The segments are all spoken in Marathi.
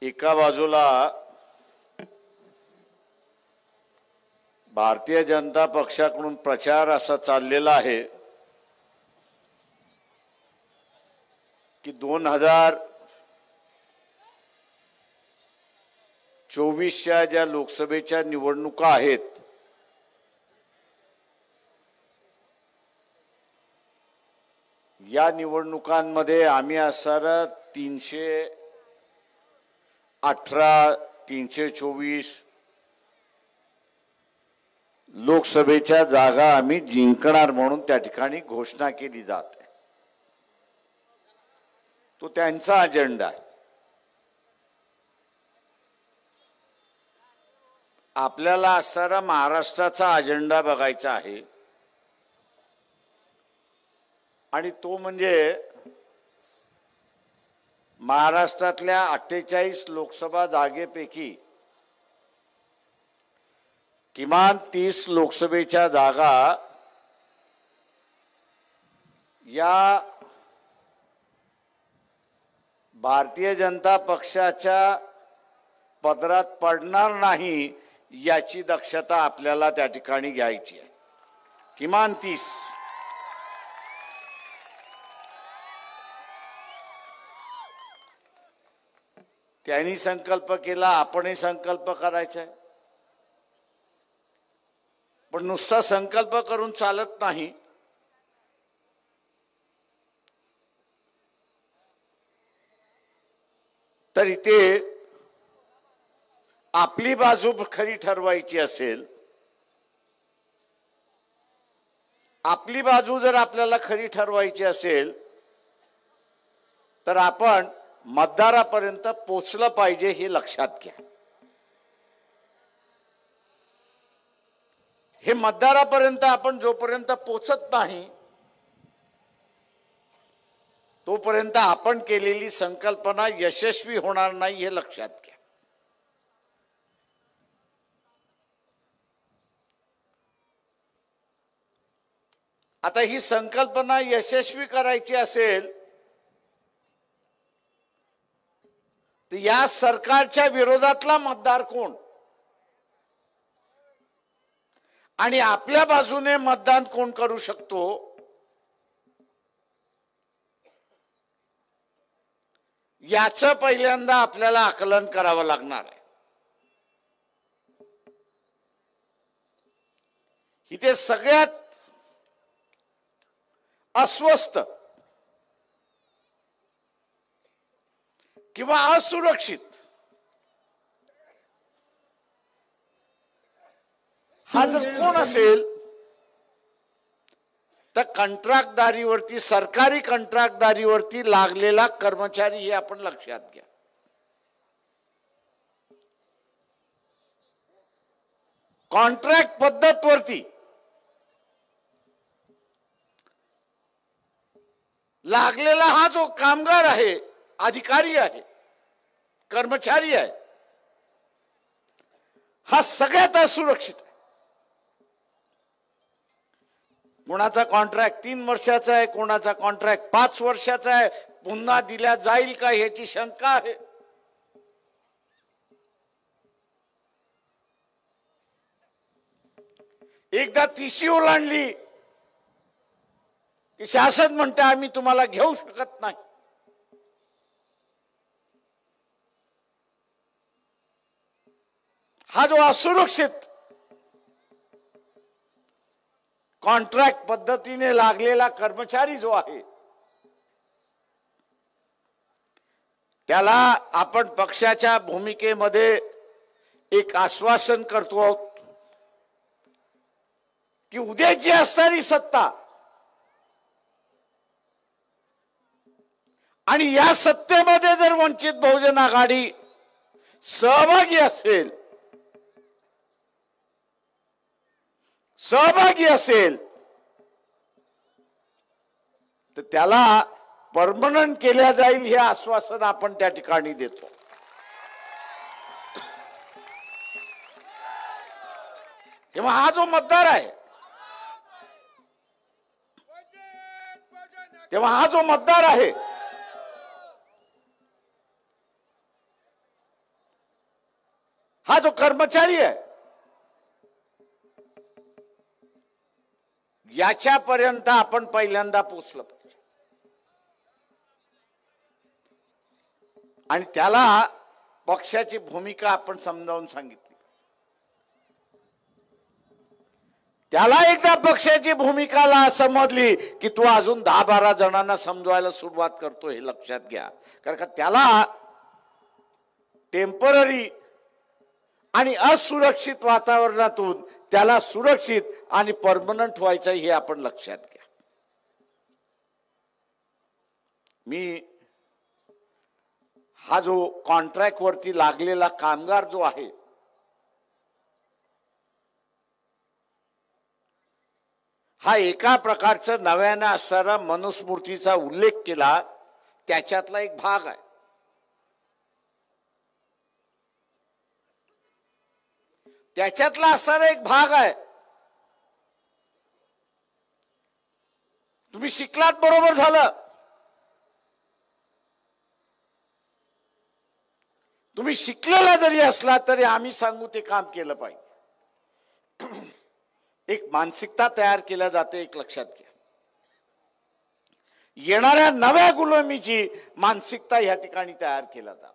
एका बाजूला भारतीय जनता पक्षाकडून प्रचार असा चाललेला आहे की 2024च्या ज्या लोकसभेच्या निवडणुका आहेत या निवडणुकांमध्ये आम्ही असणारा 318 324 लोकसभेच्या जागा आम्ही जिंकणार म्हणून त्या ठिकाणी घोषणा केली जाते। तो त्यांचा अजेंडा आहे। आपल्याला असणारा महाराष्ट्राचा अजेंडा बघायचा आहे आणि तो म्हणजे महाराष्ट्रातल्या 48 लोकसभा जागेपैकी किमान 30 लोकसभेच्या जागा या भारतीय जनता पक्षाच्या पदरात पडणार नाही याची दक्षता आपल्याला त्या ठिकाणी घ्यायची आहे। किमान 30। त्यांनी संकल्प केला, आपणही संकल्प करायचा आहे, पण नुसता संकल्प करून चालत नाही। तर इथे आपली बाजू खरी ठरवायची असेल, आपली बाजू जर आपल्याला खरी ठरवायची असेल तर आपण मतदारापर्यंत पोहोचलं पाहिजे हे लक्षात घ्या। हे मतदारापर्यंत आपण जोपर्यंत पोहोचत नाही तोपर्यंत आपण केलेली संकल्पना यशस्वी होणार नाही हे लक्षात घ्या। आता ही संकल्पना यशस्वी करायची असेल तर या सरकारच्या विरोधातला मतदार कोण आणि आपल्या बाजूने मतदान कोण करू शकतो याचं पहिल्यांदा आपल्याला आकलन करावं लागणार आहे। इथे सगळ्यात अस्वस्थ किंवा असुरक्षित हा जर कोण असेल तर कंत्राटदारीवरती, सरकारी कंत्राटदारीवरती लागलेला कर्मचारी हे आपण लक्षात घ्या। कॉन्ट्रॅक्ट पद्धतवरती लागलेला हा जो कामगार आहे, अधिकारी आहे, कर्मचारी आहे, हा सगळ्यात असुरक्षित आहे। कोणाचा कॉन्ट्रॅक्ट 3 वर्षाचा आहे, कोणाचा कॉन्ट्रॅक्ट 5 वर्षाचा आहे, पुन्हा दिला जाईल का याची शंका आहे। एकदा तिशी ओलांडली की शासन म्हणते आम्ही तुम्हाला घेऊ शकत नाही। हा जो असुरक्षित कॉन्ट्रॅक्ट पद्धतीने लागलेला कर्मचारी जो आहे त्याला आपण पक्षाच्या भूमिकेमध्ये एक आश्वासन करतो आहोत की उद्याची असणारी सत्ता आणि या सत्तेमध्ये जर वंचित बहुजन आघाडी सहभागी असेल तर त्याला परमनंट केल्या जाईल हे आश्वासन आपण त्या ठिकाणी देतो। तेव्हा हा जो मतदार आहे हा जो कर्मचारी आहे याच्यापर्यंत आपण पहिल्यांदा पोचलो पाहिजे आणि त्याला पक्षाची भूमिका आपण समजावून सांगितली. त्याला एकदा पक्षाची भूमिकाला समजली की तू अजून 10-12 जणांना समजवायला सुरुवात करतो हे लक्षात घ्या. कारण का त्याला टेम्पररी आणि असुरक्षित वातावरणातून त्याला सुरक्षित आणि परमनंट व्हायचं हे आपण लक्षात घ्या. मी हा जो कॉन्ट्रॅक्ट वरती लागलेला कामगार जो आहे हा एका प्रकारचं नव्याने असणारा मनुस्मृतीचा उल्लेख केला त्याच्यातला एक भाग आहे. त्याच्यातला असणारा एक भाग आहे. तुम्ही शिकलात बरोबर झालं. तुम्ही शिकलेला जरी असला तरी आम्ही सांगू ते काम केलं पाहिजे. एक मानसिकता तयार केल्या जाते, एक लक्षात घ्या. येणाऱ्या नव्या गुलामीची मानसिकता या ठिकाणी तयार केल्या जाते.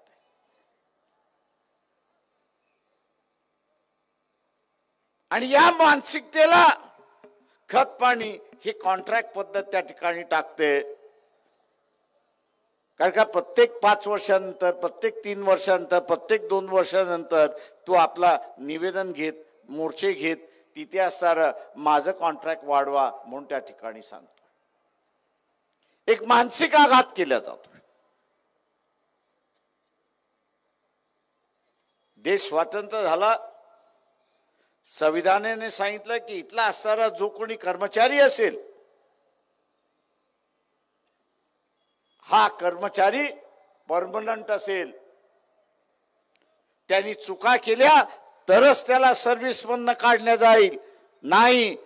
आणि या मानसिकतेला खत पाणी ही कॉन्ट्रॅक्ट पद्धत त्या ठिकाणी टाकते. कारण का प्रत्येक 5 वर्षानंतर, प्रत्येक 3 वर्षानंतर, प्रत्येक 2 वर्षानंतर तू आपला निवेदन घेत, मोर्चे घेत तिथे असणारं माझं कॉन्ट्रॅक्ट वाढवा म्हणून त्या ठिकाणी सांगतो. एक मानसिक आघात केला जातो. देश स्वतंत्र झाला, संविधानाने सांगितलं की इथला असणारा जो कोणी कर्मचारी असेल हा कर्मचारी परमनंट असेल. त्यांनी चुका केल्या तरच त्याला सर्व्हिस मधनं काढण्यात जाईल, नाही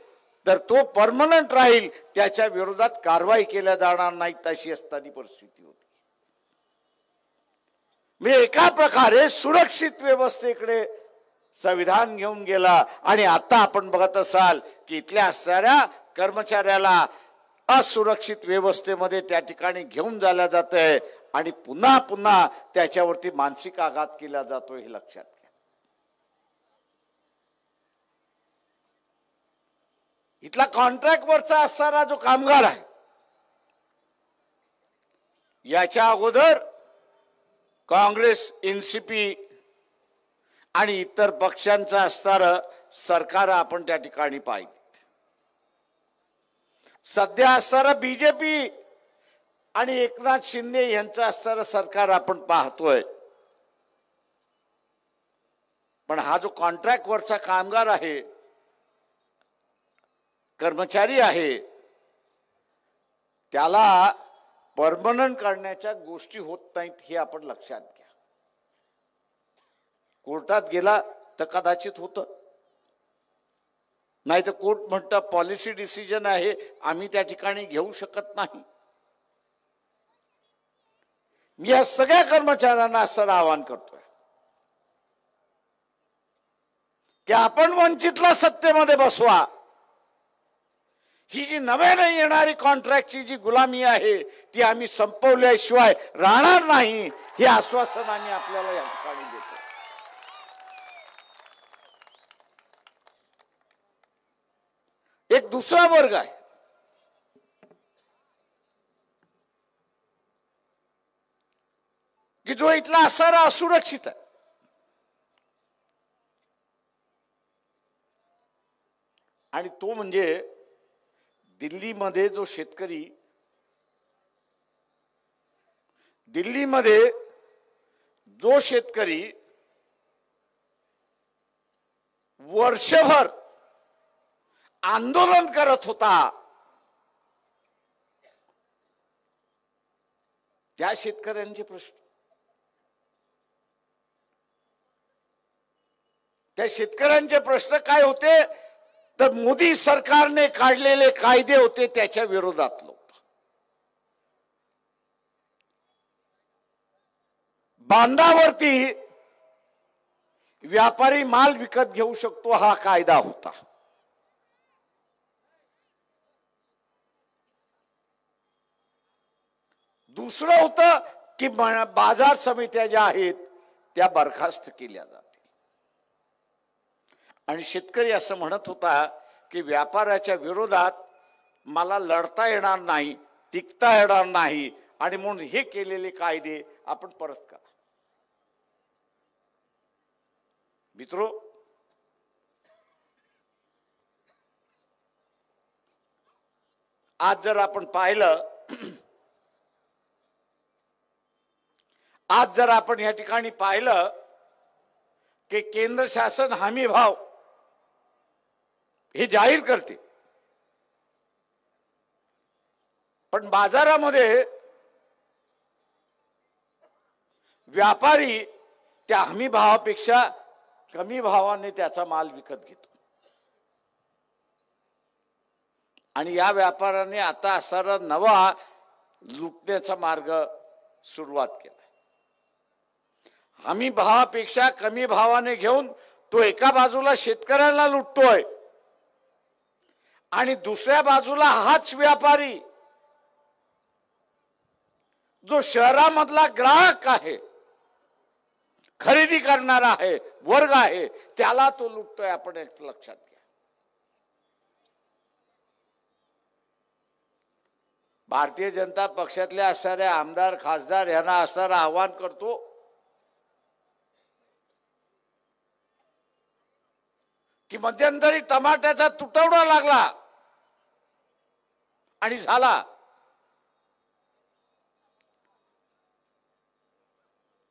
तर तो परमनंट राहील, त्याच्या विरोधात कारवाई केल्या जाणार नाही. तशी असताना परिस्थिती होती. मी एका प्रकारे सुरक्षित व्यवस्थेकडे संविधान घेऊन गेला. आणि आता आपण बघत असाल की इथल्या असणाऱ्या कर्मचाऱ्याला असुरक्षित व्यवस्थेमध्ये त्या ठिकाणी घेऊन जायला जात आहे आणि पुन्हा पुन्हा त्याच्यावरती मानसिक आघात केला जातो हे लक्षात घ्या. इथला कॉन्ट्रॅक्ट वरचा असणारा जो कामगार आहे याच्या अगोदर काँग्रेस, एनसीपी आणि इतर पक्षांचं असणारं सरकार आपण त्या ठिकाणी पाहिजे. सध्या असणारं बीजेपी आणि एकनाथ शिंदे यांचं असणारं सरकार आपण पाहतोय. पण हा जो कॉन्ट्रॅक्ट वरचा कामगार आहे, कर्मचारी आहे, त्याला परमनंट करण्याच्या गोष्टी होत नाहीत हे आपण लक्षात घ्या. कोर्टात गेला तर कदाचित होतं, नाही तर कोर्ट म्हणतं पॉलिसी डिसिजन आहे, आम्ही त्या ठिकाणी घेऊ शकत नाही. मी या सगळ्या कर्मचाऱ्यांना असं आवाहन करतोय की आपण वंचितला सत्तेमध्ये बसवा. ही जी नव्याने येणारी कॉन्ट्रॅक्टची जी गुलामी आहे ती आम्ही संपवल्याशिवाय राहणार नाही, हे आश्वासन आम्ही आपल्याला या ठिकाणी देतो. एक दुसरा वर्ग आहे की जो इथला असणारा असुरक्षित आहे. आणि तो म्हणजे दिल्लीमध्ये जो शेतकरी, दिल्लीमध्ये जो शेतकरी वर्षभर आंदोलन करत होता, त्या शेतकऱ्यांचे प्रश्न, त्या शेतकऱ्यांचे प्रश्न काय होते तर मोदी सरकारने काढलेले कायदे होते त्याच्या विरोधात होते. बांधावरती व्यापारी माल विकत घेऊ शकतो हा कायदा होता. दुसरं होतं की बाजार समित्या ज्या आहेत त्या बरखास्त केल्या जातील. आणि शेतकरी असं म्हणत होता की व्यापाऱ्याच्या विरोधात मला लढता येणार नाही, टिकता येणार नाही, आणि म्हणून हे केलेले कायदे आपण परत करा. मित्रो, आज जर आपण पाहिलं, आज जर आपण या ठिकाणी पाहिलं की केंद्र शासन हमी भाव हे जाहीर करते, पण बाजारामध्ये व्यापारी त्या हमी भावापेक्षा कमी भावाने त्याचा माल विकत घेतो. आणि या व्यापाऱ्याने आता असा नवा लुटण्याचा मार्ग सुरुवात केला. हमी भावापेक्षा कमी भावाने घेऊन तो एका बाजूला शेतकऱ्यांना लुटतोय आणि दुसऱ्या बाजूला हाच व्यापारी जो शहरामधला ग्राहक आहे, खरेदी करणारा आहे, वर्ग आहे, त्याला तो लुटतोय. आपण एक लक्षात घ्या. भारतीय जनता पक्षातले असणारे आमदार खासदार यांना असणारं आव्हान करतो की मध्यंतरी टमाट्याचा तुटवडा लागला आणि झाला.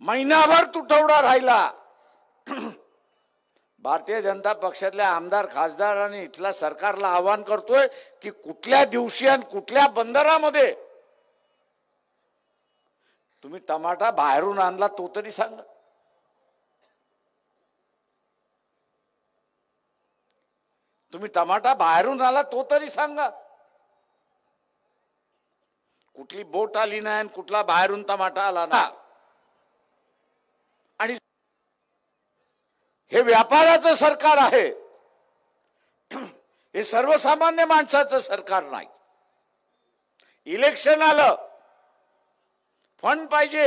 महिनाभर तुटवडा राहिला. भारतीय जनता पक्षातल्या आमदार खासदारांनी इथल्या सरकारला आवाहन करतोय की कुठल्या दिवशी आणि कुठल्या बंदरामध्ये तुम्ही टमाटा बाहेरून आणला तो तरी सांगा. तुम्ही टमाटा बाहेरून आला तो तरी सांगा. कुठली बोट आली नाही आणि कुठला बाहेरून टमाटा आला ना. आणि हे व्यापाराचं सरकार आहे, हे सर्वसामान्य माणसाचं सरकार नाही. इलेक्शन आलं, फंड पाहिजे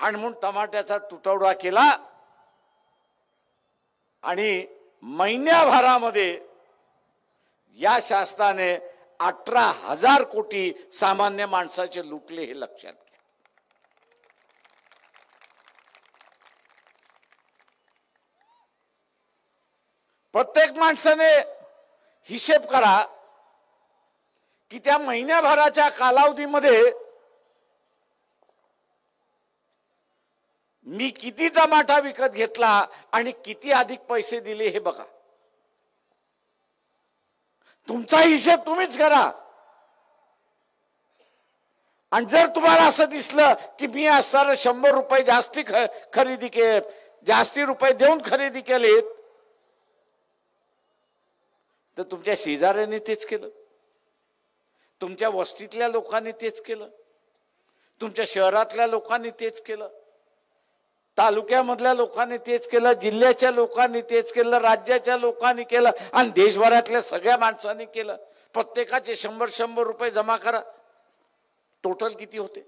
आणि म्हणून टमाट्याचा तुटवडा केला आणि महिन्याभरामध्ये या शासनाने 18,000 कोटी सामान्य माणसाचे लुटले. हे लक्षात घ्या. प्रत्येक माणसाने हिशेब करा की त्या महिन्याभराच्या कालावधीमध्ये मी किती टमाटा विकत घेतला आणि किती अधिक पैसे दिले हे बघा. तुमचा हिशेब तुम्हीच करा. आणि जर तुम्हाला असं दिसलं की मी असणारे 100 रुपये जास्ती खरेदी केले, जास्ती रुपये देऊन खरेदी केलेत, तर तुमच्या शेजाऱ्यांनी तेच केलं, तुमच्या वस्तीतल्या लोकांनी तेच केलं, तुमच्या शहरातल्या लोकांनी तेच केलं, तालुक्यामधल्या लोकांनी तेच केलं, जिल्ह्याच्या लोकांनी तेच केलं, राज्याच्या लोकांनी केलं आणि देशभरातल्या सगळ्या माणसांनी केलं. प्रत्येकाचे 100 रुपये जमा करा. टोटल किती होते?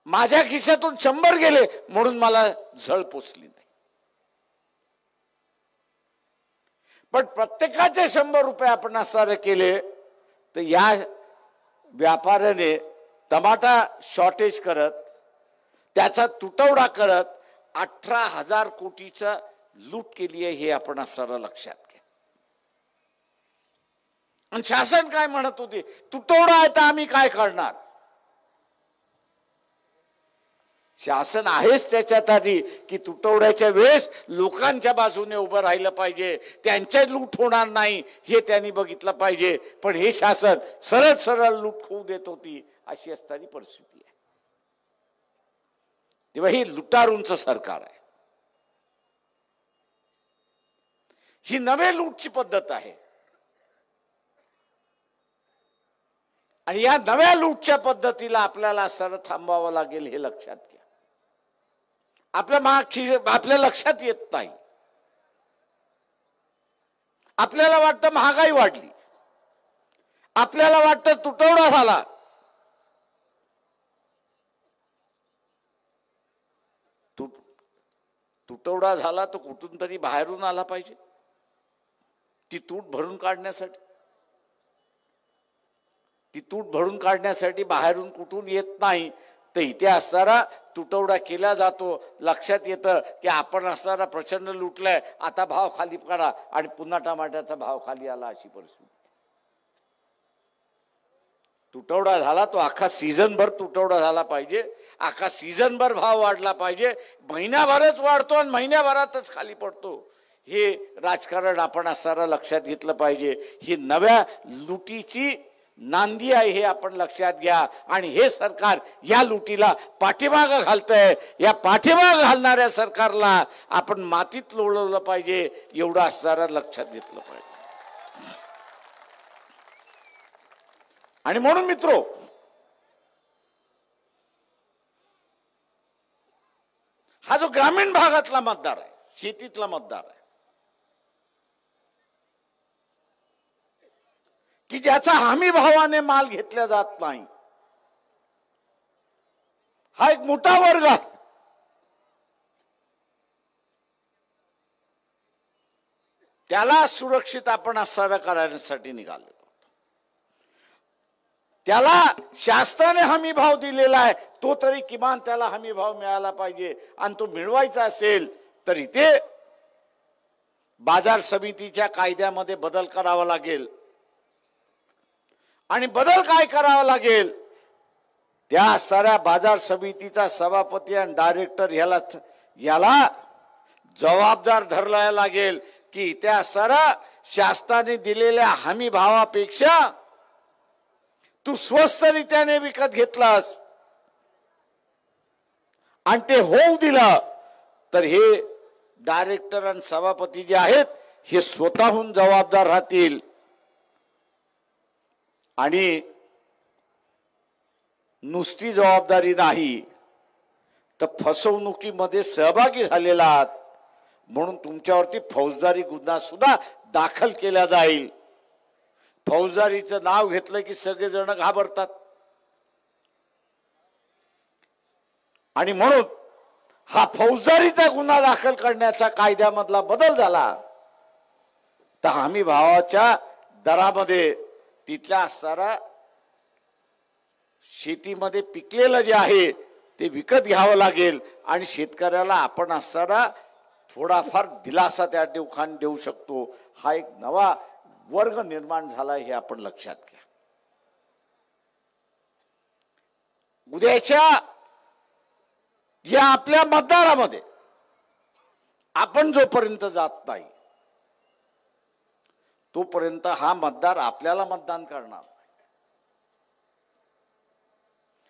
माझ्या खिशातून 100 गेले म्हणून मला झळ पोचली नाही. पण प्रत्येकाचे 100 रुपये आपण असं केले तर या व्यापाऱ्याने टमाटा शॉर्टेज करत, त्याचा तुटवडा करत 18,000 कोटीचा लूट केली आहे. हे आपण असं लक्षात घ्या. आणि शासन काय म्हणत होते? तुटवडा आहे तर आम्ही काय करणार? शासन आहेच त्याच्यात आधी की तुटवड्याच्या वेळेस लोकांच्या बाजूने उभं राहिलं पाहिजे, त्यांच्या लूट होणार नाही हे त्यांनी बघितलं पाहिजे. पण हे शासन सरळ सरळ लूट होऊ देत होती, अशी असणारी परिस्थिती आहे. तेव्हा ही लुटारूंचं सरकार आहे. ही नवे लूटची पद्धत आहे आणि या नव्या लूटच्या पद्धतीला आपल्याला सरळ थांबावं लागेल. हे लक्षात घ्या. आपल्या लक्षात येत नाही. आपल्याला वाटतं महागाई वाढली, आपल्याला वाटतं तुटवडा झाला. तुटवडा झाला तर कुठून तरी बाहेरून आला पाहिजे. ती तूट भरून काढण्यासाठी बाहेरून कुठून येत नाही, तर इथे असणारा तुटवडा केला जातो. लक्षात येतं की आपण असणारा प्रचंड लुटलाय, आता भाव खाली करा, आणि पुन्हा टमाट्याचा भाव खाली आला, अशी परिस्थिती. तुटवडा झाला तो अख्खा सीझनभर तुटवडा झाला पाहिजे, अख्खा सीझनभर भाव वाढला पाहिजे. महिन्याभरच वाढतो आणि महिन्याभरातच खाली पडतो, हे राजकारण आपण असणारा लक्षात घेतलं पाहिजे. ही नव्या लुटीची नांदी आहे, हे आपण लक्षात घ्या. आणि हे सरकार या लुटीला पाठीमागं घालतंय. या पाठीमागं घालणाऱ्या सरकारला आपण मातीत लोळवलं पाहिजे, एवढं असणारा लक्षात घेतलं पाहिजे. आणि म्हणून मित्रो, हा जो ग्रामीण भागातला मतदार आहे, शेतीतला मतदार आहे, की ज्याचा हमी भावाने माल घेतला जात नाही, हा एक मोठा वर्ग आहे. त्याला सुरक्षित आपण असणारा करण्यासाठी निघालो. त्याला शासनाने हमी भाव दिलेला आहे, तो तरी किमान त्याला हमी भाव मिळाला पाहिजे. आणि तो मिळवायचा असेल तर इथे बाजार समितीच्या कायद्यामध्ये बदल करावा लागेल. आणि बदल काय करावा लागेल, त्या साऱ्या बाजार समितीचा सभापती आणि डायरेक्टर याला जबाबदार धरला लागेल की त्या साऱ्या शासनाने दिलेल्या हमी भावापेक्षा तू स्वस्त रीत्याने विकत घेतलास आणि ते होऊ दिलं, तर हे डायरेक्टर आणि सभापती जे आहेत हे स्वतःहून जबाबदार राहतील. आणि नुसती जबाबदारी नाही तर फसवणुकीमध्ये सहभागी झालेला आहात म्हणून तुमच्यावरती फौजदारी गुन्हा सुद्धा दाखल केला जाईल. फौजदारीचं नाव घेतलं की सगळेजण घाबरतात. आणि म्हणून हा फौजदारीचा गुन्हा दाखल करण्याचा कायद्यामधला बदल झाला, तर हमी भावाच्या दरामध्ये तिथल्या असणारा शेतीमध्ये पिकलेलं जे आहे ते विकत घ्यावं लागेल. आणि शेतकऱ्याला आपण असणारा थोडाफार दिलासा त्या ठिकाणी देऊ शकतो. हा एक नवा वर्ग निर्माण झाला, हे आपण लक्षात घ्या. उद्याच्या या आपल्या मतदारामध्ये आपण जोपर्यंत जात नाही तोपर्यंत हा मतदार आपल्याला मतदान करणार.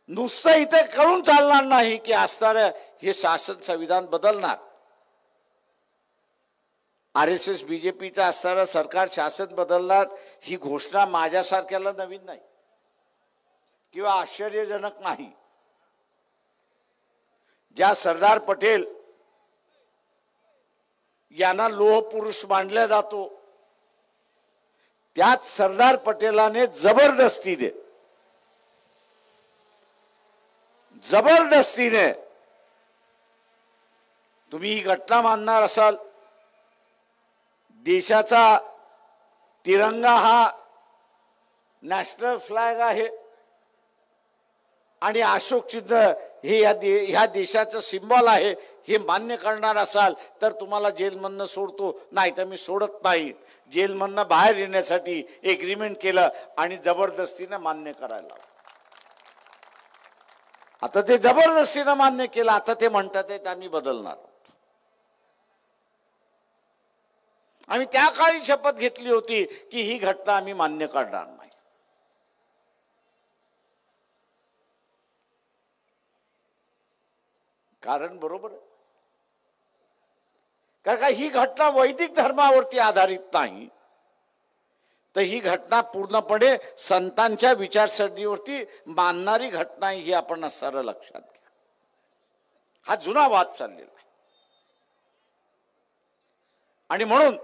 नुसतं इथे कळून चालणार नाही की असणारं हे शासन संविधान बदलणार. RSS BJPचं असणारं सरकार शासन बदलणार ही घोषणा माझ्यासारख्याला नवीन नाही किंवा आश्चर्यजनक नाही. ज्या सरदार पटेल यांना लोह पुरुष मानला जातो, त्याच सरदार पटेलाने जबरदस्तीने तुम्ही ही घटना मानणार असाल, देशाचा तिरंगा हा नॅशनल फ्लॅग आहे आणि अशोक चिन्ह हे ह्या देशाचं सिंबॉल आहे हे मान्य करणार असाल तर तुम्हाला जेलमधनं सोडतो, नाही तर मी सोडत नाही. जेलमधनं बाहेर येण्यासाठी एग्रीमेंट केलं आणि जबरदस्तीने मान्य करायला. आता ते जबरदस्तीने मान्य केलं, आता ते म्हणतात आम्ही बदलणार. आम्ही त्या काळी शपथ घेतली होती की ही घटना आम्ही मान्य करणार नाही. कारण बरोबर आहे, कारण का ही घटना वैदिक धर्मावरती आधारित नाही, तर ही घटना पूर्णपणे संतांच्या विचारसरणीवरती मानणारी घटना ही आपण सारं लक्षात घ्या. हा जुना वाद चाललेला आहे. आणि म्हणून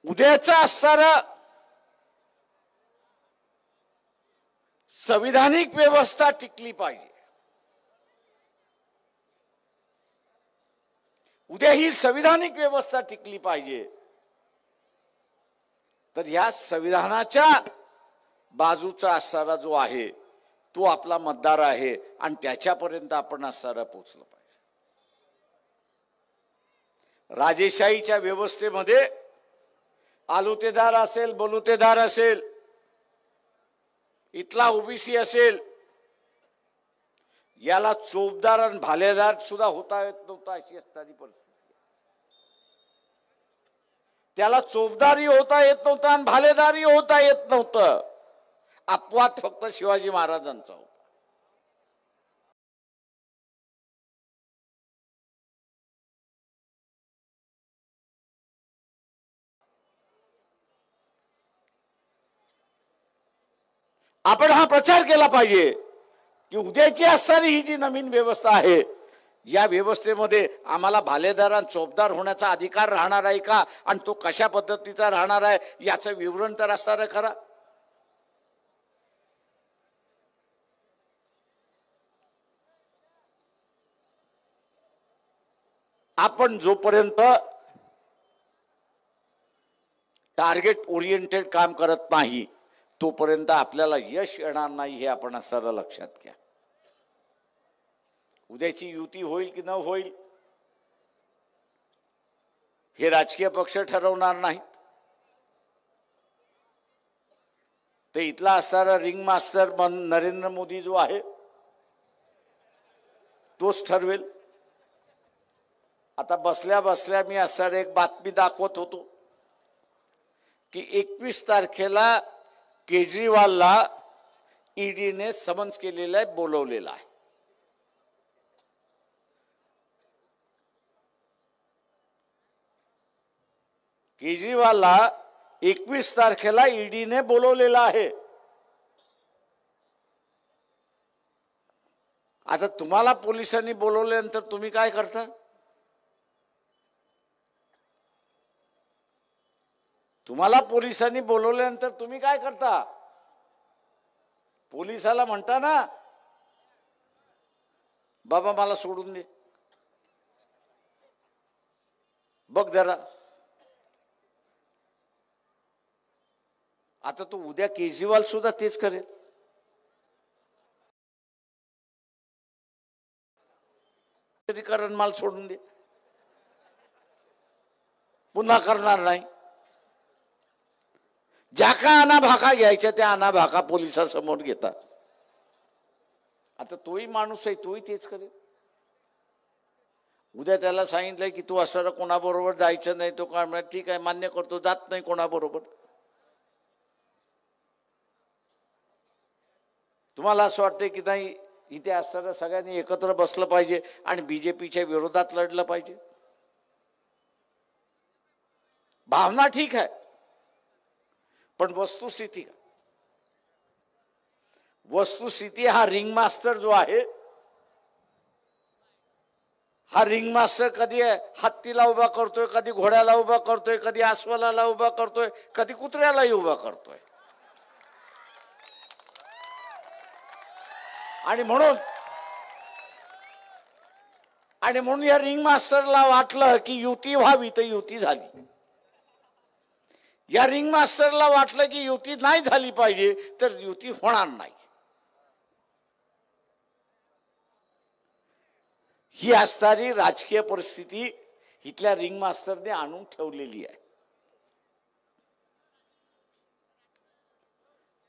उद्याचा असणारा संविधानिक व्यवस्था टिकली पाहिजे. उद्या ही संविधानिक व्यवस्था टिकली पाहिजे. तर या संविधानाच्या बाजूचा असणारा जो आहे तो आपला मतदार आहे आणि त्याच्यापर्यंत आपण असणारा पोचलं पाहिजे. राजेशाहीच्या व्यवस्थेमध्ये आलुतेदार असेल, बलुतेदार असेल, इथला ओबीसी असेल, याला चोपदार आणि भालेदार सुद्धा होता येत नव्हता अशी असणारी परिस्थिती. त्याला चोपदारही होता येत नव्हता आणि भालेदारही होता येत नव्हतं. अपवाद फक्त शिवाजी महाराजांचा होता. आपण हा प्रचार केला पाहिजे की उद्याची असणारी ही जी नवीन व्यवस्था आहे या व्यवस्थेमध्ये आम्हाला भालेदार आणि चोपदार होण्याचा अधिकार राहणार आहे का, आणि तो कशा पद्धतीचा राहणार आहे याचं विवरण तर असणार आहे खरा. आपण जोपर्यंत टार्गेट ओरिएंटेड काम करत नाही तोपर्यंत आपल्याला यश येणार नाही हे आपण असं लक्षात घ्या. उद्याची युती होईल की न होईल हे राजकीय पक्ष ठरवणार नाहीत. ते इथला असणारा रिंग मास्टर नरेंद्र मोदी जो आहे तोच ठरवेल. आता बसल्या बसल्या मी असणार एक बातमी दाखवत होतो की 21 तारखेला केजरीवालला ईडीने समन्स केलेलं आहे, बोलवलेलं आहे. केजरीवालला 21 तारखेला ईडीने बोलवलेलं आहे. आता तुम्हाला पोलिसांनी बोलवल्यानंतर तुम्ही काय करता? तुम्हाला पोलिसांनी बोलवल्यानंतर तुम्ही काय करता? पोलिसाला म्हणता ना बाबा मला सोडून दे, बघ जरा. आता तो उद्या केजरीवाल सुद्धा तेच करेल. कारण मला सोडून दे, पुन्हा करणार नाही. ज्या का अनाभाका घ्यायच्या त्या अनाभाका पोलिसांसमोर घेतात. आता तोही माणूस आहे, तोही तेच करेल. उद्या त्याला सांगितलंय की तू असं कोणाबरोबर जायचं नाही, तो काय म्हणा ठीक आहे मान्य करतो, जात नाही कोणाबरोबर. तुम्हाला असं वाटतंय की नाही इथे असताना सगळ्यांनी एकत्र बसलं पाहिजे आणि बीजेपीच्या विरोधात लढलं पाहिजे? भावना ठीक आहे पण वस्तुस्थिती का? वस्तुस्थिती हा रिंग मास्टर जो आहे हा रिंग मास्टर कधी हत्तीला उभा करतोय, कधी घोड्याला उभा करतोय, कधी अस्वलाला उभा करतोय, कधी कुत्र्यालाही उभा करतोय. आणि म्हणून या रिंग मास्टरला वाटलं की युती व्हावी तर युती झाली. या रिंग मास्टरला वाटलं की युती नाही झाली पाहिजे तर युती होणार नाही. ही असणारी राजकीय परिस्थिती इथल्या रिंग मास्टरने आणून ठेवलेली आहे.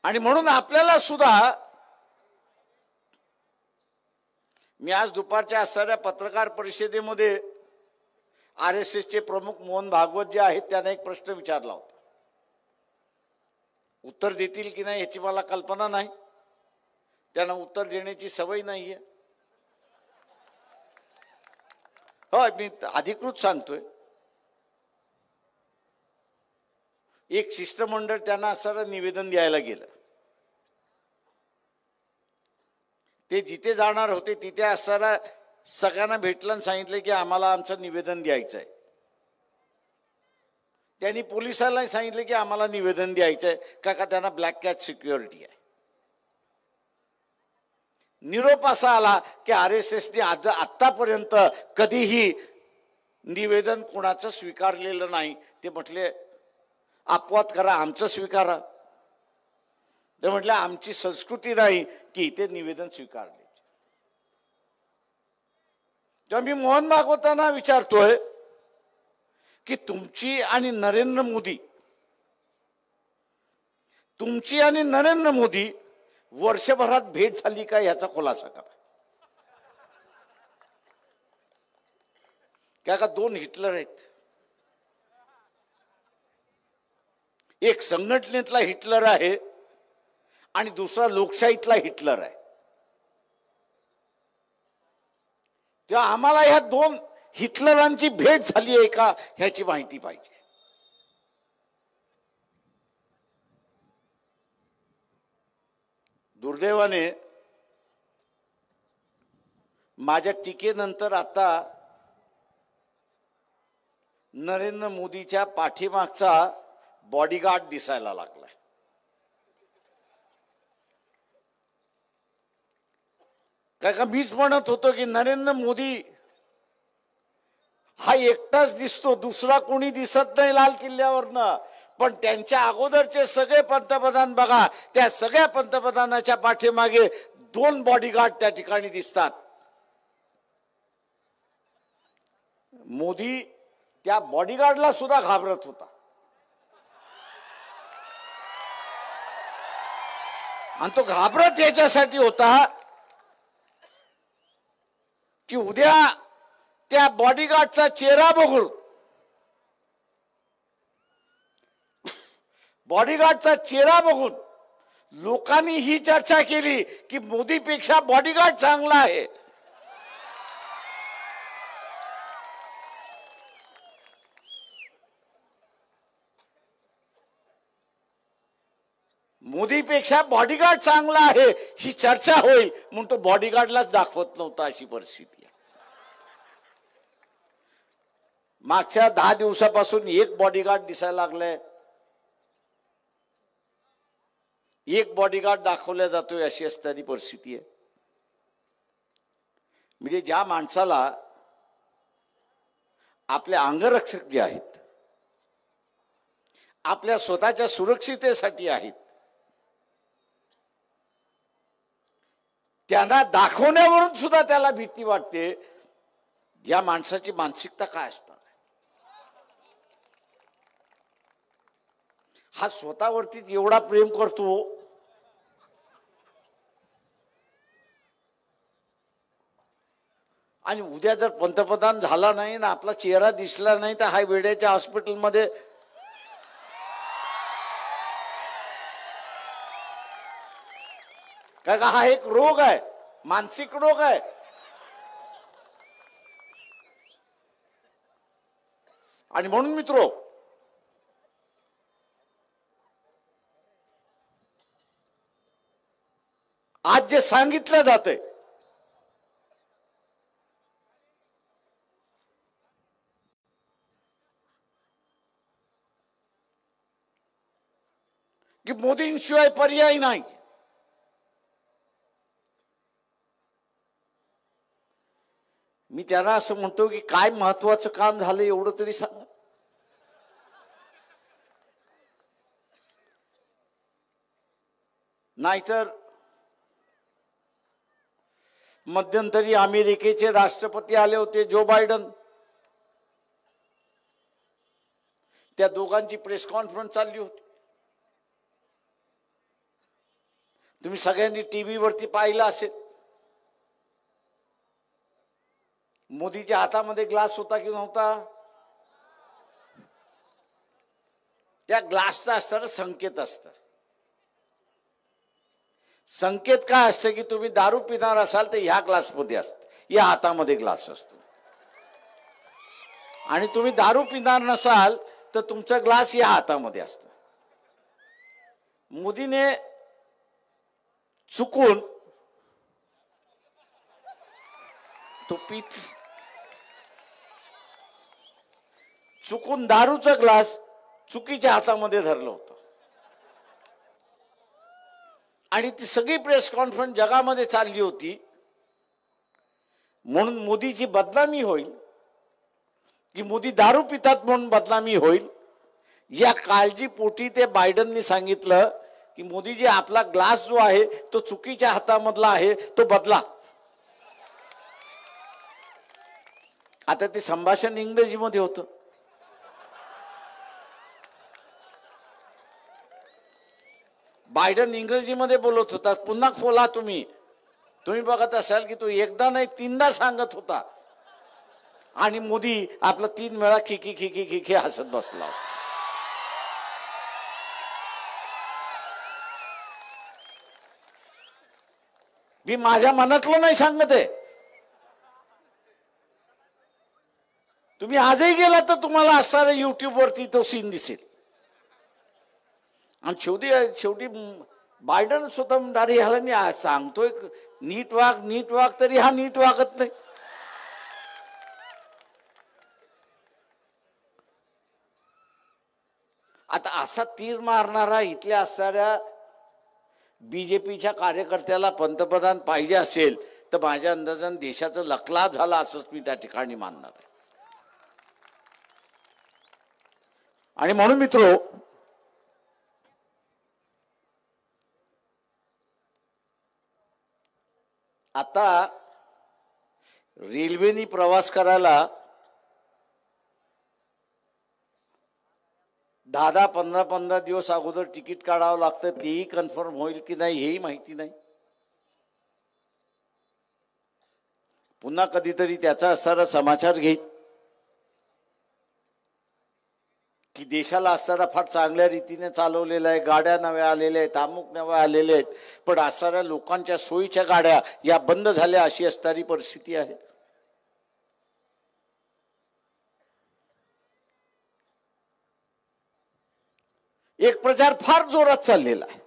आणि म्हणून आपल्याला सुद्धा मी आज दुपारच्या असणाऱ्या पत्रकार परिषदेमध्ये RSSचे प्रमुख मोहन भागवत जे आहेत त्यांना एक प्रश्न विचारला होता. उत्तर देतील की नाही याची मला कल्पना नाही, त्यांना उत्तर देण्याची सवय नाहीये. हो मी अधिकृत सांगतोय. एक शिष्टमंडळ त्यांना असणारं निवेदन द्यायला गेलं. ते जिथे जाणार होते तिथे असणारा सगळ्यांना भेटलं आणि सांगितलं की आम्हाला आमचं निवेदन द्यायचं आहे. त्यांनी पोलिसांना सांगितलं की आम्हाला निवेदन द्यायचंय का त्यांना ब्लॅक कॅट सिक्युरिटी आहे. निरोप असा आला की RSSने आतापर्यंत कधीही निवेदन कोणाचं स्वीकारलेलं नाही. ते म्हटले अपवाद करा, आमचं स्वीकारा. ते म्हटलं आमची संस्कृती नाही की इथे निवेदन स्वीकारले. तेव्हा मी मोहन भागवतांना विचारतोय की तुमची आणि नरेंद्र मोदी वर्षभरात भेट झाली का याचा खुलासा करा. का दोन हिटलर आहेत. एक संघटनेतला हिटलर आहे आणि दुसरा लोकशाहीतला हिटलर आहे. तेव्हा आम्हाला ह्या दोन हिटलरांची भेट झाली आहे का ह्याची माहिती पाहिजे. दुर्दैवाने माझ्या टीकेनंतर आता नरेंद्र मोदीच्या पाठीमागचा बॉडीगार्ड दिसायला लागलाय. का मीच म्हणत होतो की नरेंद्र मोदी हा एकटाच दिसतो, दुसरा कोणी दिसत नाही लाल किल्ल्यावरनं. पण त्यांच्या अगोदरचे सगळे पंतप्रधान बघा, त्या सगळ्या पंतप्रधानाच्या पाठीमागे दोन बॉडीगार्ड त्या ठिकाणी दिसतात. मोदी त्या बॉडीगार्डला सुद्धा घाबरत होता. आणि तो घाबरत याच्यासाठी होता की उद्या त्या बॉडीगार्डचा चेहरा बघून लोकांनी ही चर्चा केली की मोदीपेक्षा बॉडीगार्ड चांगला आहे. मोदीपेक्षा बॉडीगार्ड चांगला आहे ही चर्चा होईल म्हणून तो बॉडीगार्डलाच दाखवत नव्हता, अशी परिस्थिती आहे. मागच्या 10 दिवसापासून एक बॉडीगार्ड दिसायला लागलाय, एक बॉडीगार्ड दाखवला जातोय, अशी असणारी परिस्थिती आहे. म्हणजे ज्या माणसाला आपले अंगरक्षक जे आहेत, आपल्या स्वतःच्या सुरक्षितेसाठी आहेत, त्यांना दाखवण्यावरून सुद्धा त्याला भीती वाटते. या माणसाची मानसिकता काय असणार? हा स्वतःवरतीच एवढा प्रेम करतो आणि उद्या जर पंतप्रधान झाला नाही ना, आपला चेहरा दिसला नाही तर हा वेड्याच्या हॉस्पिटलमध्ये काय का हा एक रोग आहे, मानसिक रोग आहे. आणि म्हणून मित्रो, आज जे सांगितलं जातंय की मोदींशिवाय पर्याय नाही, मी त्यांना असं म्हणतो की काय महत्वाचं काम झालं एवढं तरी सांगा. नाहीतर मध्यंतरी अमेरिकेचे राष्ट्रपती आले होते, जो बायडन. त्या दोघांची प्रेस कॉन्फरन्स चालली होती. तुम्ही सगळ्यांनी टीव्ही वरती पाहिलं असेल. मोदीच्या हातामध्ये ग्लास होता की नव्हता? त्या ग्लासचा असताना संकेत असतं. संकेत काय असतं की तुम्ही दारू पिणार असाल तर ह्या ग्लासमध्ये असतं, या हातामध्ये ग्लास असतो. आणि तुम्ही दारू पिणार नसाल तर तुमचा ग्लास या हातामध्ये असतो. मोदीने चुकून तो चुकून दारूचा ग्लास चुकीच्या हातामध्ये धरलं होतं आणि ती सगळी प्रेस कॉन्फरन्स जगामध्ये चालली होती म्हणून मोदीची बदनामी होईल की मोदी दारू पितात म्हणून बदनामी होईल या काळजीपोटी ते बायडननी सांगितलं की मोदीजी आपला ग्लास जो आहे तो चुकीच्या हातामधला आहे तो बदला. आता ते संभाषण इंग्रजीमध्ये होतं. बायडन इंग्रजीमध्ये बोलत होता. पुन्हा खोला तुम्ही बघत असाल की तो एकदा नाही तीनदा सांगत होता आणि मोदी आपला 3 वेळा खिकी खिकी खिकी हसत बसला. मी माझ्या मनातलं नाही सांगत आहे. तुम्ही आजही गेला तर तुम्हाला असणाऱ्या युट्यूब वरती तो सीन दिसेल. आणि शेवटी बायडन स्वतः म्हणणार ह्याला मी सांगतोय नीट वाग तरी हा नीट वागत नाही. आता असा तीर मारणारा इथल्या असणाऱ्या बीजेपीच्या कार्यकर्त्याला पंतप्रधान पाहिजे असेल तर माझ्या अंदाजाने देशाचं लखलाभ झाला असंच मी त्या ठिकाणी मानणार आहे. आणि म्हणून मित्रो आता रेल्वेनी प्रवास करायला 10-15 दिवस अगोदर तिकीट काढावं लागतं. तेही कन्फर्म होईल की नाही हेही माहिती नाही. पुन्हा कधीतरी त्याचा असणारा समाचार घेईल की देशाला असणारा फार चांगल्या रीतीने चालवलेला आहे, गाड्या नव्या आलेल्या आहेत, अमुक नव्या आलेल्या आहेत, पण असणाऱ्या लोकांच्या सोयीच्या गाड्या या बंद झाल्या अशी असणारी परिस्थिती आहे. एक प्रचार फार जोरात चाललेला आहे.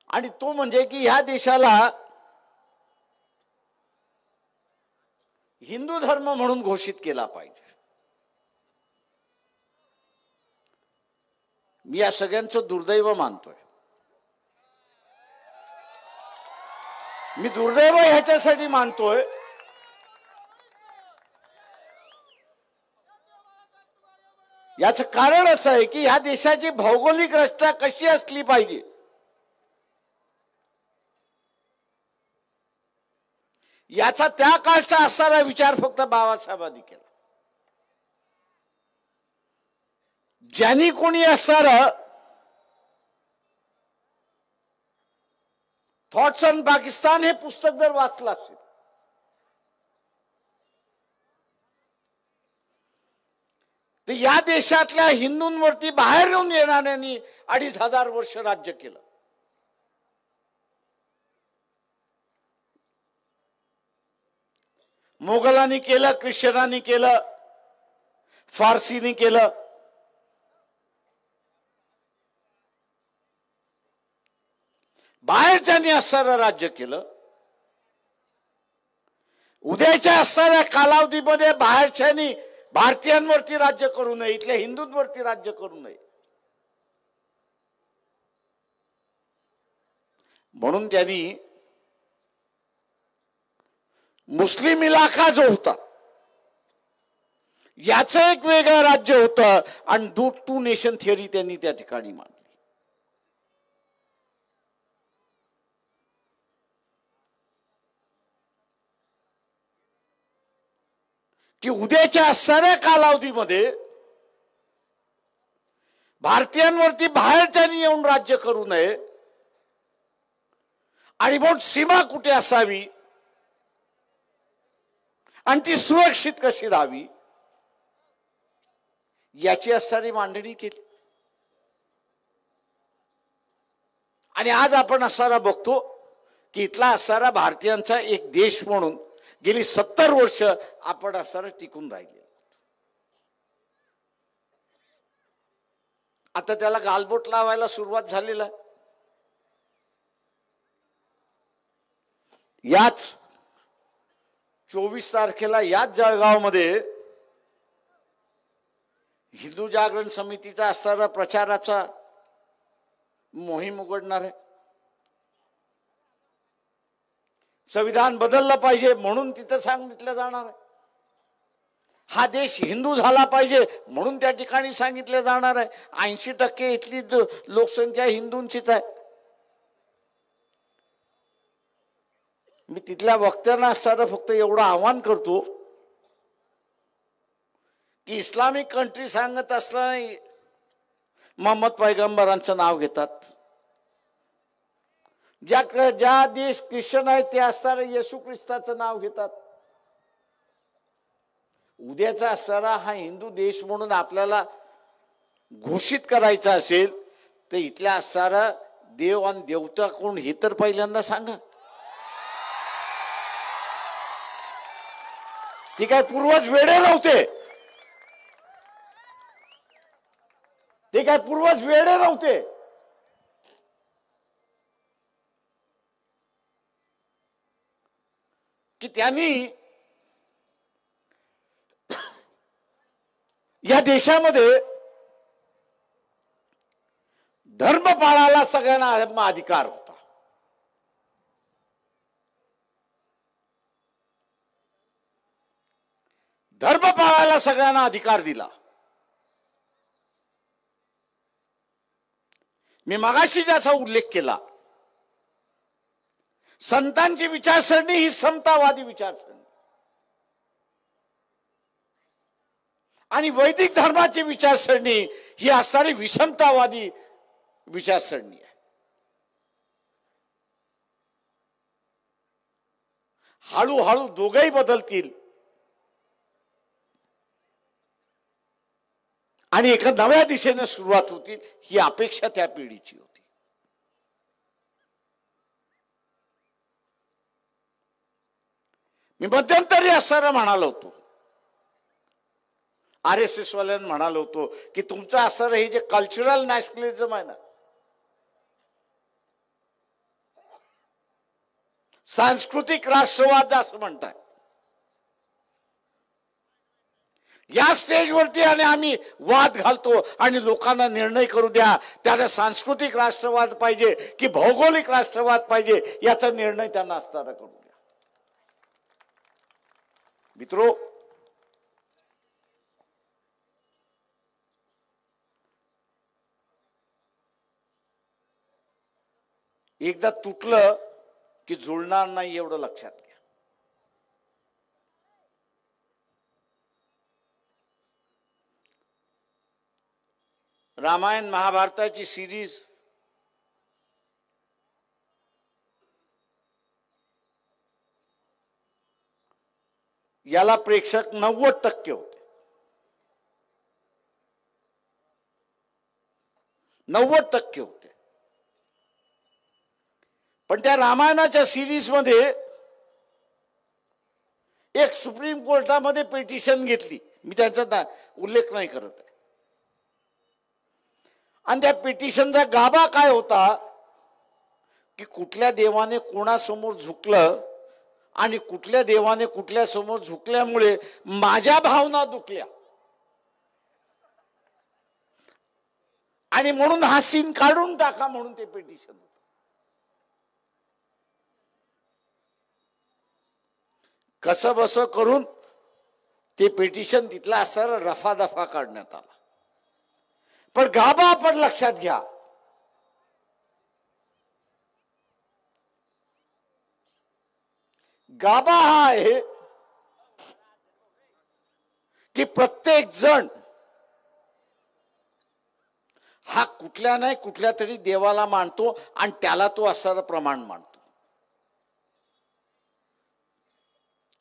आणि तो म्हणजे की ह्या देशाला हिंदू धर्म म्हणून घोषित केला पाहिजे. मी या सगळ्यांचं दुर्दैव मानतोय. मी दुर्दैव ह्याच्यासाठी मानतोय याचं कारण असं आहे की ह्या देशाची भौगोलिक रचना कशी असली पाहिजे याचा त्या काळचा असणारा विचार फक्त बाबासाहेबांनी केला. ज्यांनी कोणी असणारं थॉट्स ऑन पाकिस्तान हे पुस्तक जर वाचलं असेल तर या देशातल्या हिंदूंवरती बाहेर येऊन येणाऱ्यांनी 2500 वर्ष राज्य केलं. मोगलांनी केलं, ख्रिश्चनांनी केलं, फारसीनी केलं. बाहेरच्यांनी असणारं राज्य केलं. उद्याच्या असणाऱ्या कालावधीमध्ये बाहेरच्यांनी भारतीयांवरती राज्य करू नये, इथल्या हिंदूंवरती राज्य करू नये. म्हणून त्यांनी मुस्लिम इलाका जो होता याचं एक वेगळं राज्य होतं आणि टू नेशन थिअरी त्यांनी त्या ठिकाणी मांडली. की उद्याच्या असणाऱ्या कालावधीमध्ये भारतीयांवरती बाहेरच्यांनी येऊन राज्य करू नये आणि म्हणून सीमा कुठे असावी आणि ती सुरक्षित कशी राहावी याची असणारी मांडणी केली. आणि आज आपण असणारा बघतो की इथला असणारा भारतीयांचा एक देश म्हणून गेली 70 वर्ष आपण असणारं टिकून राहिले. आता त्याला गालबोट लावायला सुरुवात झालेला आहे. याच 24 तारखेला याच जळगावमध्ये हिंदू जागरण समितीचा असणारा प्रचाराचा मोहीम उघडणार आहे. संविधान बदललं पाहिजे म्हणून तिथं सांगितलं जाणार आहे. हा देश हिंदू झाला पाहिजे म्हणून त्या ठिकाणी सांगितलं जाणार आहे. 80% इथली लोकसंख्या हिंदूंचीच आहे. मी तिथल्या वक्त्यांना असताना फक्त एवढं आवाहन करतो की इस्लामिक कंट्री सांगत असताना मोहम्मद पैगंबरांचं नाव घेतात. ज्या देश ख्रिश्चन आहे ते असताना येशू ख्रिस्ताचं नाव घेतात. उद्याचा असणारा हा हिंदू देश म्हणून आपल्याला घोषित करायचा असेल तर इथल्या असणारा देव आणि देवता कोण हे तर पहिल्यांदा सांगा. ती काय पूर्वज वेडे नव्हते. ते काय पूर्वज वेडे नव्हते. की त्यांनी या देशामध्ये धर्म पाळायला सगळ्यांना अधिकार होता. धर्म पाळायला सगळ्यांना अधिकार दिला. मी मगाशी ज्याचा उल्लेख केला, संतांची विचारसरणी ही समतावादी विचारसरणी आणि वैदिक धर्माची विचारसरणी ही असणारी विषमतावादी विचारसरणी आहे. हळूहळू दोघेही बदलतील आणि एका नव्या दिशेने सुरुवात होतील ही अपेक्षा त्या पिढीची होती. मी मध्यंतरी असणारा म्हणालो होतो, RSS वाल्यांना म्हणालो होतो की तुमचं असणारं हे जे कल्चरल नॅशनलिझम आहे ना, सांस्कृतिक राष्ट्रवाद असं म्हणताय, या स्टेजवरती आणि आम्ही वाद घालतो आणि लोकांना निर्णय करू द्या त्याला सांस्कृतिक राष्ट्रवाद पाहिजे की भौगोलिक राष्ट्रवाद पाहिजे याचा निर्णय त्यांना असताना करू द्या. मित्रो, एकदा तुटलं की जुळणार नाही एवढं लक्षात घ्या. रामायण महाभारताची सिरीज याला प्रेक्षक 90% होते. 90% होते. पण त्या रामायणाच्या सिरीज मध्ये एक सुप्रीम कोर्टामध्ये पिटिशन घेतली, मी त्यांचा उल्लेख नाही करत आहे, आणि त्या पिटिशनचा गाभा काय होता की कुठल्या देवाने कोणासमोर झुकलं आणि कुठल्या देवाने कुठल्या समोर झुकल्यामुळे माझ्या भावना दुखल्या आणि म्हणून हा सीन काढून टाका म्हणून ते पिटिशन होतं. कसं बस करून ते पिटिशन तिथला असर रफादफा काढण्यात आला. पण गाभा आपण लक्षात घ्या, गाभा हा आहे की प्रत्येक जण हा कुठल्या नाही कुठल्या तरी देवाला मानतो आणि त्याला तो असणारं प्रमाण मानतो.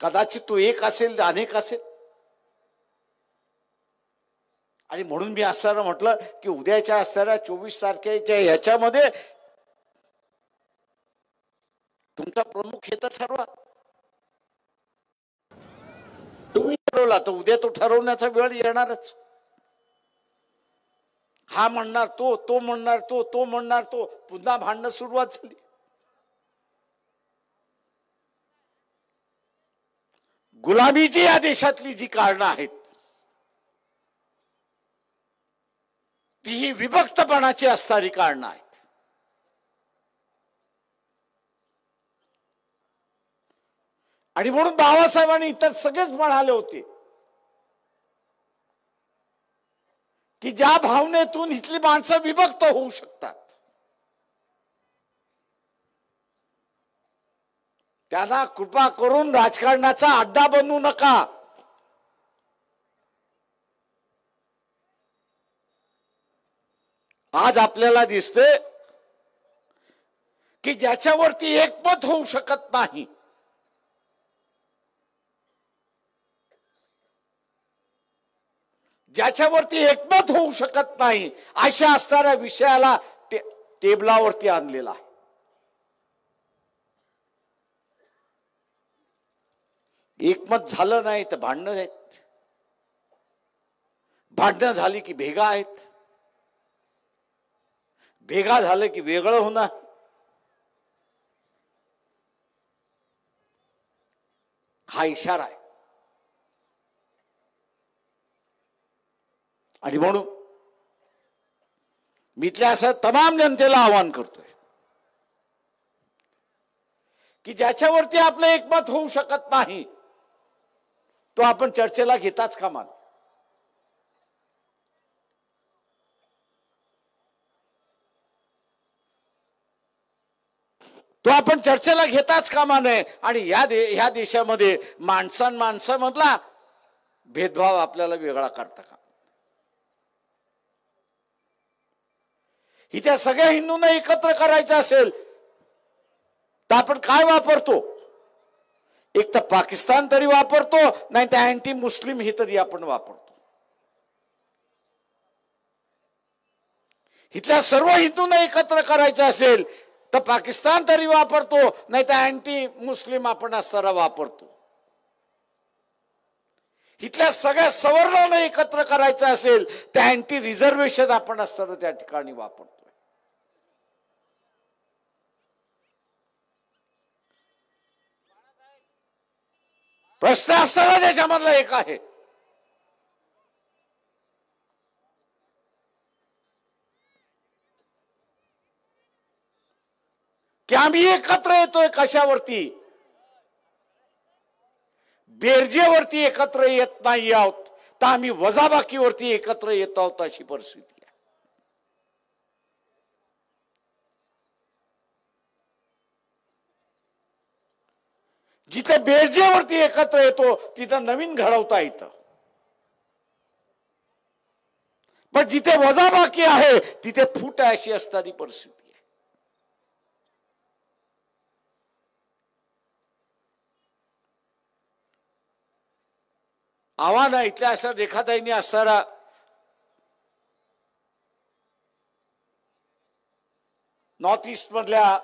कदाचित तो एक असेल, अनेक असेल, आणि म्हणून मी असताना म्हटलं की उद्याच्या असणाऱ्या 24 तारखेच्या ह्याच्यामध्ये तुमचा प्रमुख हे तर ठरवा. तुम्ही ठरवला तर उद्या तो ठरवण्याचा वेळ येणारच. हा म्हणणार तो, तो म्हणणार तो, तो म्हणणार तो, पुन्हा भांडणं सुरुवात झाली. गुलामीची या देशातली जी कारणं आहेत ती ही विभक्तपणाची असणारी कारणं आहेत. आणि म्हणून बाबासाहेबांनी इतर सगळेच म्हणाले होते की ज्या भावनेतून इथली माणसं विभक्त होऊ शकतात त्यांना कृपा करून राजकारणाचा अड्डा बनवू नका. आज आपल्याला दिसते की ज्याच्यावरती एकमत होऊ शकत नाही ज्याच्यावरती एकमत होऊ शकत नाही अशा असणाऱ्या विषयाला टेबलावरती आणलेला आहे. एकमत झालं नाही तर भांडणं आहेत, भांडणं झाली की भेगा आहेत, भेगा झालं की वेगळं होणार. हा इशारा आहे. आणि म्हणून मी इथल्या असं तमाम जनतेला आवाहन करतोय की ज्याच्यावरती आपलं एकमत होऊ शकत नाही तो आपण चर्चेला घेताच कामा नये. तो आपण चर्चेला घेताच कामा नये. आणि ह्या देशामध्ये माणसांमधला भेदभाव आपल्याला वेगळा करता का. ही त्या सगळ्या हिंदूंना एकत्र करायचं असेल तर आपण काय वापरतो. एक तर पाकिस्तान तरी वापरतो, नाही तर अँटी मुस्लिम ही तरी आपण वापरतो. इथल्या सर्व हिंदूंना एकत्र करायचं असेल तर पाकिस्तान तरी वापरतो, नाही तर अँटी मुस्लिम आपण असताना वापरतो. इथल्या सगळ्या सवर्णांना एकत्र करायचं असेल तर अँटी रिझर्वेशन आपण असताना त्या ठिकाणी वापरतो. प्रश्न असताना त्याच्यामधला एक आहे की आम्ही एकत्र येतोय कशावरती. बेरजेवरती एकत्र येत नाही आहोत तर आम्ही वजाबाकीवरती एकत्र येत आहोत अशी परिस्थिती आहे. जिथे बेरजेवरती एकत्र येतो तिथं नवीन घडवता येतं, पण जिथे वजाबाकी आहे तिथे फूट अशी असणारी परिस्थिती आहे. आव्हान इथल्या असं रेखाताईंनी असणारा नॉर्थ ईस्ट मधल्या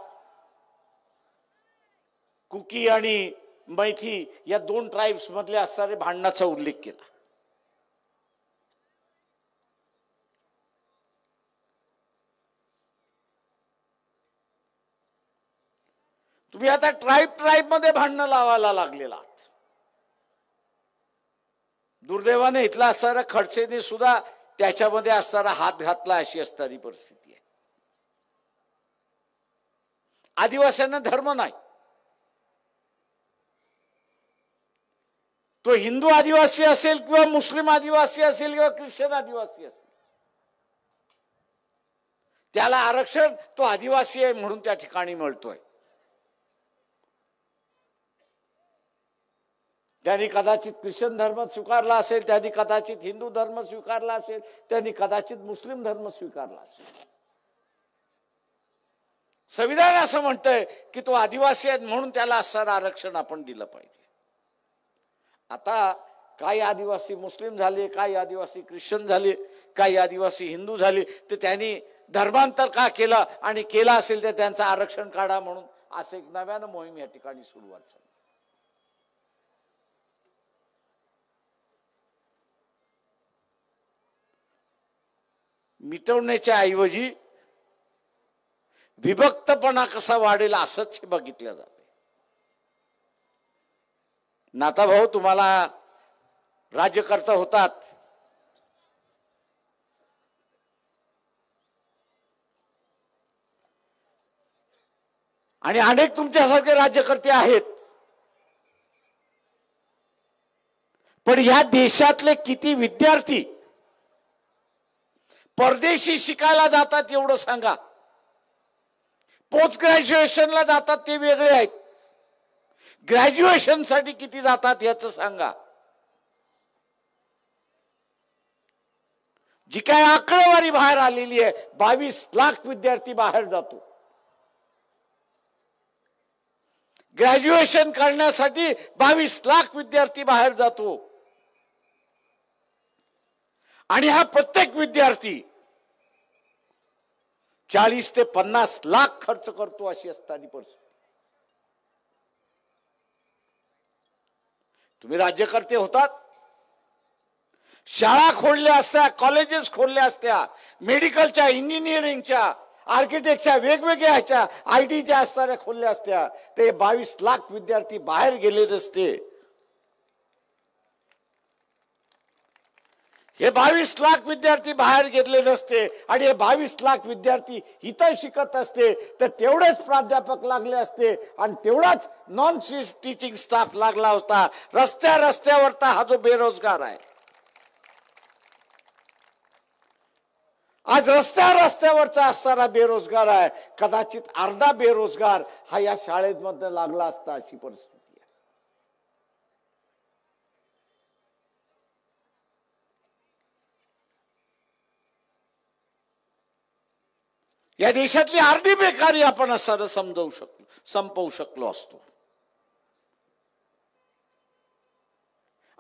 कुकी आणि मैथी या दोन ट्राइब्स मधल्या असणारे भांडणाचा उल्लेख केला. तुम्ही आता ट्राइब मध्ये भांडणं लावायला लागलेला आहात. दुर्दैवाने इथला असणारा खडसेने सुद्धा त्याच्यामध्ये असणारा हात घातला अशी असणारी परिस्थिती आहे. आदिवासींना धर्म नाही, तो हिंदू आदिवासी असेल किंवा मुस्लिम आदिवासी असेल किंवा ख्रिश्चन आदिवासी असेल, त्याला आरक्षण तो आदिवासी आहे म्हणून त्या ठिकाणी मिळतोय. त्यांनी कदाचित ख्रिश्चन धर्म स्वीकारला असेल, त्यांनी कदाचित हिंदू धर्म स्वीकारला असेल, त्यांनी कदाचित मुस्लिम धर्म स्वीकारला असेल. संविधान असं म्हणतंय की तो आदिवासी आहे म्हणून त्याला असणारं आरक्षण आपण दिलं पाहिजे. आता काही आदिवासी मुस्लिम झाले, काही आदिवासी ख्रिश्चन झाले, काही आदिवासी हिंदू झाले, तर त्यांनी धर्मांतर का केलं आणि केलं असेल तर त्यांचं आरक्षण काढा म्हणून असं एक नव्यानं मोहीम या ठिकाणी सुरुवात झाली. मिटवण्याच्या ऐवजी विभक्तपणा कसा वाढेल असंच बघितलं जाते. नाताभाऊ तुम्हाला राज्यकर्ता होतात, आणि अनेक तुमच्यासारखे राज्यकर्ते आहेत, पण या देशातले किती विद्यार्थी परदेशी शिकायला जातात एवढं सांगा. पोस्ट ग्रॅज्युएशनला जातात ते वेगळे आहेत, ग्रॅज्युएशन साठी किती जातात याचं सांगा. जी काय आकडेवारी बाहेर आलेली आहे, 22 लाख विद्यार्थी बाहेर जातो ग्रॅज्युएशन करण्यासाठी. 22 लाख विद्यार्थी बाहेर जातो, आणि हा प्रत्येक विद्यार्थी 40 ते 50 लाख खर्च करतो अशी असताना परिस्थिती. तुम्ही राज्यकर्ते होतात, शाळा खोलल्या असत्या, कॉलेजेस खोलल्या असत्या, मेडिकलच्या, इंजिनिअरिंगच्या, आर्किटेक्टच्या, वेगवेगळ्या ह्याच्या, आयटीच्या असणाऱ्या खोलल्या असत्या, ते 22 लाख विद्यार्थी बाहेर गेले नसते. हे 22 लाख विद्यार्थी बाहेर गेले नसते, आणि हे 22 लाख विद्यार्थी इथं शिकत असते, तर तेवढेच प्राध्यापक लागले असते, आणि तेवढाच नॉन टीचिंग स्टाफ लागला होता. रस्त्यावरचा हा जो बेरोजगार आहे, आज रस्त्यावरचा असणारा बेरोजगार आहे, कदाचित अर्धा बेरोजगार हा या शाळेमध्ये लागला असता अशी परिस्थिती आहे. या देशातली अर्धी बेकारी आपण असं संपवू शकलो असतो,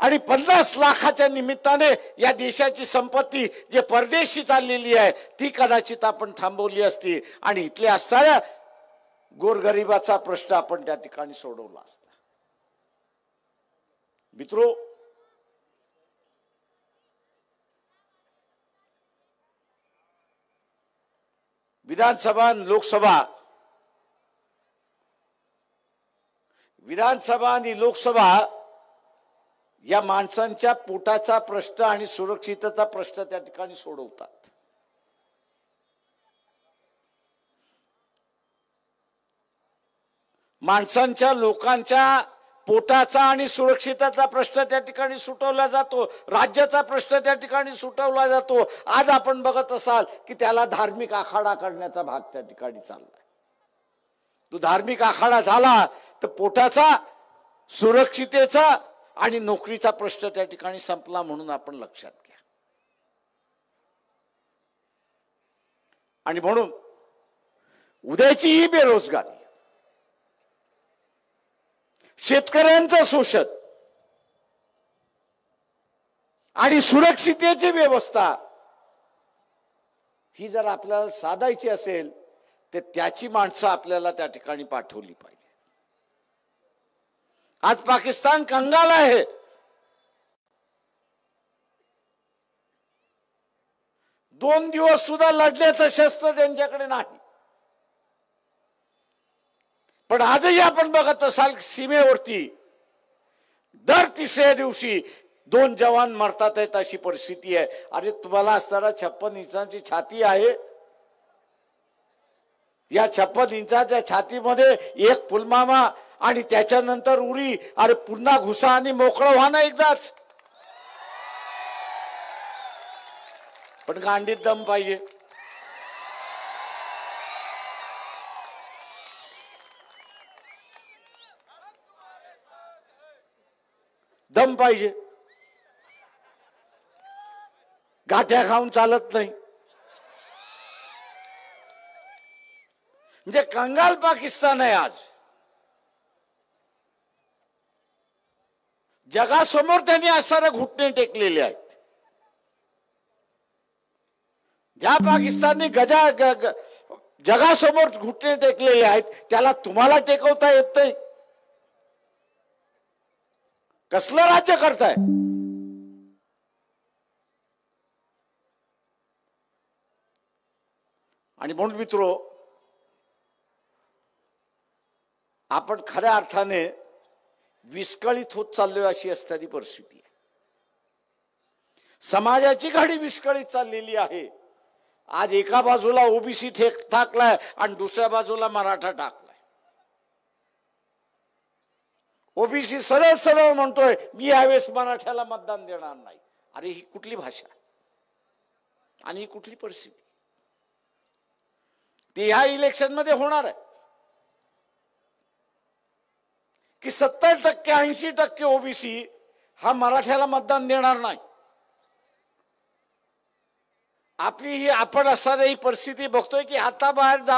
आणि 50 लाखाच्या निमित्ताने या देशाची संपत्ती जे परदेशी चाललेली आहे ती कदाचित आपण थांबवली असती, आणि इथले असणाऱ्या गोरगरिबाचा प्रश्न आपण त्या ठिकाणी सोडवला असता. मित्रो, विधानसभा आणि लोकसभा या माणसांच्या पोटाचा प्रश्न आणि सुरक्षिततेचा प्रश्न त्या ठिकाणी सोडवतात. माणसांच्या, लोकांच्या पोटाचा आणि सुरक्षिततेचा प्रश्न त्या ठिकाणी सुटवला जातो, राज्याचा प्रश्न त्या ठिकाणी सुटवला जातो. आज आपण बघत असाल की त्याला धार्मिक आखाडा करण्याचा भाग त्या ठिकाणी चाललाय. तो धार्मिक आखाडा झाला तर पोटाचा, सुरक्षितेचा आणि नोकरीचा प्रश्न त्या ठिकाणी संपला म्हणून आपण लक्षात घ्या. आणि म्हणून उद्याची ही बेरोजगारी, शेतकऱ्यांचं शोषण आणि सुरक्षितेची व्यवस्था ही जर आपल्याला साधायची असेल तर त्याची माणसं आपल्याला त्या ठिकाणी पाठवली पाहिजे. आज पाकिस्तान कंगाल आहे. दोन दिवस सुद्धा लढण्याचं शस्त्र त्यांच्याकडे नाही. पण आजही आपण बघत असाल सीमेवरती दर तिसऱ्या दिवशी 2 जवान मरतात आहेत अशी परिस्थिती आहे. अरे तुम्हाला असणारा 56 इंचाची छाती आहे, या 56 इंचाच्या छातीमध्ये एक पुलवामा आणि त्याच्यानंतर उरी. अरे पुन्हा घुसा आणि मोकळं व्हा ना एकदाच. पण गांडीत दम पाहिजे. दम पाहिजे. गाठ्या खाऊन चालत नाही. म्हणजे कंगाल पाकिस्तान आहे आज. जगासमोर त्यांनी असणारे घुटणे टेकलेले आहेत. ज्या पाकिस्तानने जगासमोर घुटणे टेकलेले आहेत त्याला तुम्हाला टेकवता येत नाही. कसलं राज्य करताय? आणि म्हणून मित्रो, आपण खऱ्या अर्थाने विस्कळीत होत चाललोय अशी असणारी परिस्थिती आहे. समाजाची घडी विस्कळीत चाललेली आहे. आज एका बाजूला ओबीसी टाकलाय आणि दुसऱ्या बाजूला मराठा टाकलाय. ओबीसी सरळ सरळ म्हणतोय मी यावेळेस मराठ्याला मतदान देणार नाही. अरे ही कुठली भाषा आणि ही कुठली परिस्थिती? ती ह्या इलेक्शन मध्ये होणार आहे की 70% 80% ओबीसी हा मराठ्याला मतदान देणार नाही. आपली ही आपण असणारी ही परिस्थिती बघतोय की हाताबाहेर जा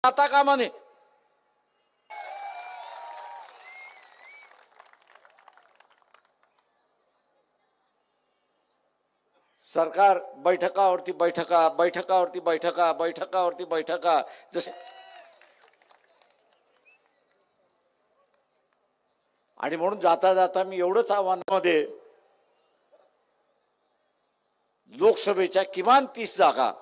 आता कामा नये. सरकार बैठकावरती बैठका जसे आणि म्हणून जाता जाता मी एवढंच आव्हानामध्ये लोकसभेच्या किमान 30 जागा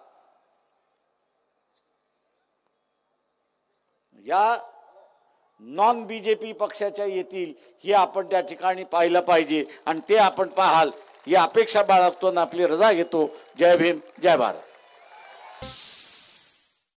या नॉन बीजेपी पक्षाच्या येतील हे आपण त्या ठिकाणी पाहिलं पाहिजे आणि ते आपण पाहाल ही अपेक्षा बाळगतो आणि आपली रजा घेतो. जय भीम, जय भारत.